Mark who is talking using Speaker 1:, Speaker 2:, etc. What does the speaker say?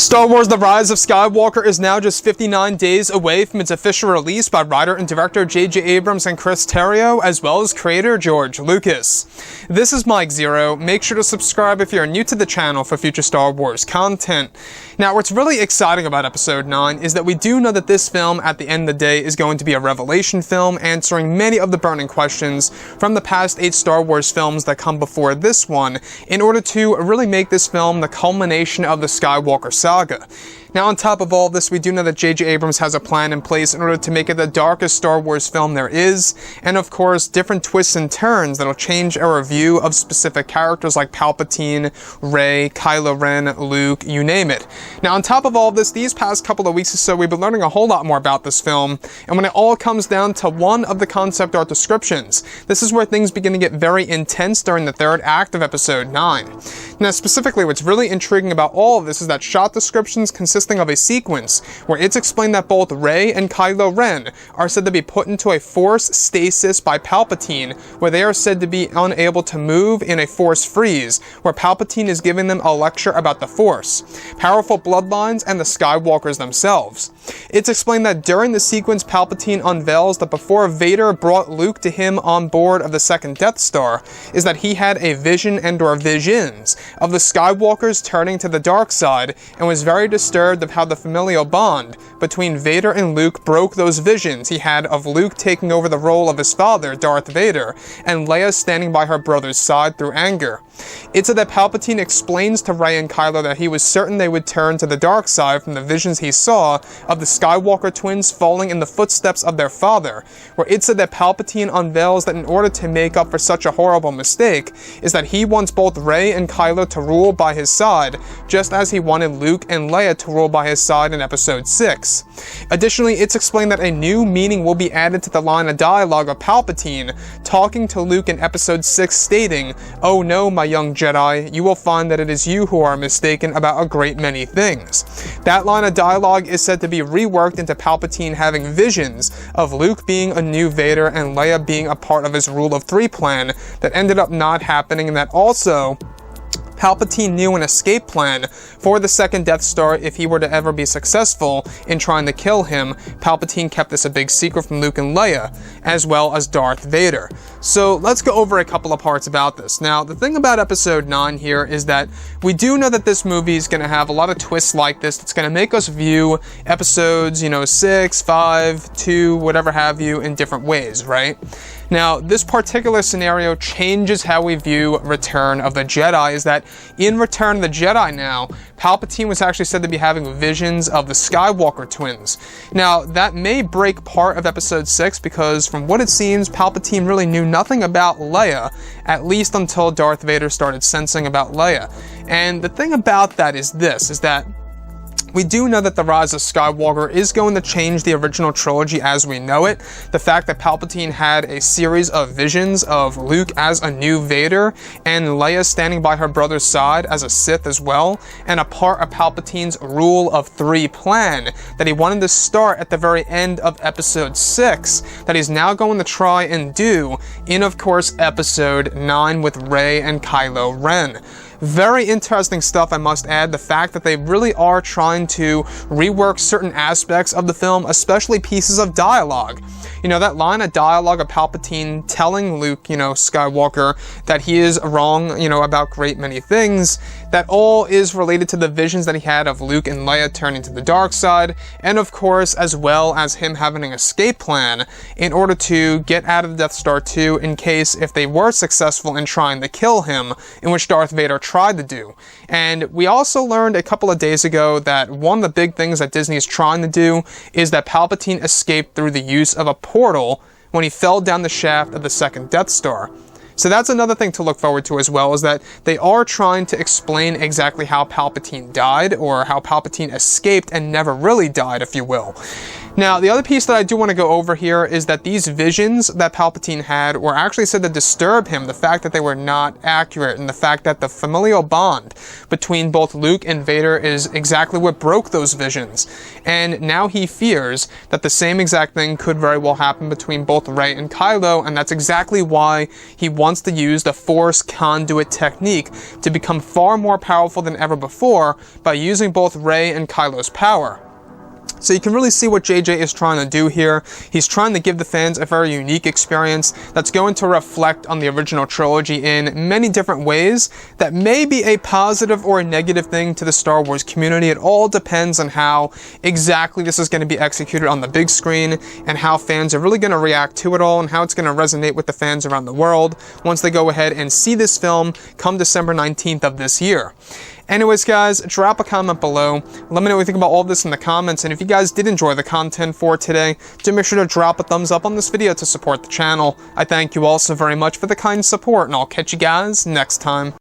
Speaker 1: Star Wars The Rise of Skywalker is now just 59 days away from its official release by writer and director J.J. Abrams and Chris Terrio, as well as creator George Lucas. This is Mike Zero. Make sure to subscribe if you're new to the channel for future Star Wars content. Now, what's really exciting about Episode 9 is that we do know that this film, at the end of the day, is going to be a revelation film, answering many of the burning questions from the past 8 Star Wars films that come before this one, in order to really make this film the culmination of the Skywalker saga. Now, on top of all this, we do know that J.J. Abrams has a plan in place in order to make it the darkest Star Wars film there is, and of course, different twists and turns that'll change our view of specific characters like Palpatine, Rey, Kylo Ren, Luke, you name it. Now, on top of all this, these past couple of weeks or so, we've been learning a whole lot more about this film, and when it all comes down to one of the concept art descriptions, this is where things begin to get very intense during the third act of Episode 9. Now, specifically, what's really intriguing about all of this is that shot descriptions consisting of a sequence where it's explained that both Rey and Kylo Ren are said to be put into a Force stasis by Palpatine, where they are said to be unable to move in a Force freeze, where Palpatine is giving them a lecture about the Force, powerful bloodlines, and the Skywalkers themselves. It's explained that during the sequence, Palpatine unveils that before Vader brought Luke to him on board of the second Death Star, is that he had a vision and/or visions of the Skywalkers turning to the dark side, and was very disturbed of how the familial bond between Vader and Luke broke those visions he had of Luke taking over the role of his father, Darth Vader, and Leia standing by her brother's side through anger. It's said that Palpatine explains to Rey and Kylo that he was certain they would turn to the dark side from the visions he saw of the Skywalker twins falling in the footsteps of their father, where it's said that Palpatine unveils that in order to make up for such a horrible mistake, is that he wants both Rey and Kylo to rule by his side, just as he wanted Luke and Leia to rule by his side in Episode 6. Additionally, it's explained that a new meaning will be added to the line of dialogue of Palpatine talking to Luke in Episode 6, stating, "Oh no, my young Jedi, you will find that it is you who are mistaken about a great many things." That line of dialogue is said to be reworked into Palpatine having visions of Luke being a new Vader and Leia being a part of his Rule of 3 plan that ended up not happening, and that also Palpatine knew an escape plan for the second Death Star if he were to ever be successful in trying to kill him. Palpatine kept this a big secret from Luke and Leia, as well as Darth Vader. So let's go over a couple of parts about this. Now, the thing about Episode 9 here is that we do know that this movie is going to have a lot of twists like this. It's going to make us view episodes, 6, 5, 2, whatever have you, in different ways, right? Now, this particular scenario changes how we view Return of the Jedi, is that in Return of the Jedi now, Palpatine was actually said to be having visions of the Skywalker twins. Now, that may break part of Episode 6, because from what it seems, Palpatine really knew nothing about Leia, at least until Darth Vader started sensing about Leia. And the thing about that is this, is that we do know that The Rise of Skywalker is going to change the original trilogy as we know it. The fact that Palpatine had a series of visions of Luke as a new Vader, and Leia standing by her brother's side as a Sith as well, and a part of Palpatine's Rule of 3 plan that he wanted to start at the very end of Episode 6, that he's now going to try and do in, of course, Episode 9 with Rey and Kylo Ren. Very interesting stuff, I must add. The fact that they really are trying to rework certain aspects of the film, especially pieces of dialogue. That line of dialogue of Palpatine telling Luke, Skywalker, that he is wrong, about great many things, that all is related to the visions that he had of Luke and Leia turning to the dark side, and of course, as well as him having an escape plan in order to get out of the Death Star 2 in case if they were successful in trying to kill him, in which Darth Vader tried to do. And we also learned a couple of days ago that one of the big things that Disney is trying to do is that Palpatine escaped through the use of a portal when he fell down the shaft of the second Death Star. So that's another thing to look forward to as well, is that they are trying to explain exactly how Palpatine died, or how Palpatine escaped and never really died, if you will. Now, the other piece that I do want to go over here is that these visions that Palpatine had were actually said to disturb him, the fact that they were not accurate, and the fact that the familial bond between both Luke and Vader is exactly what broke those visions. And now he fears that the same exact thing could very well happen between both Rey and Kylo, and that's exactly why he wants to use the Force conduit technique to become far more powerful than ever before by using both Rey and Kylo's power. So you can really see what JJ is trying to do here. He's trying to give the fans a very unique experience that's going to reflect on the original trilogy in many different ways that may be a positive or a negative thing to the Star Wars community. It all depends on how exactly this is going to be executed on the big screen and how fans are really going to react to it all and how it's going to resonate with the fans around the world once they go ahead and see this film come December 19th of this year. Anyways, guys, drop a comment below. Let me know what you think about all of this in the comments, and if you guys did enjoy the content for today, do make sure to drop a thumbs up on this video to support the channel. I thank you all so very much for the kind support, and I'll catch you guys next time.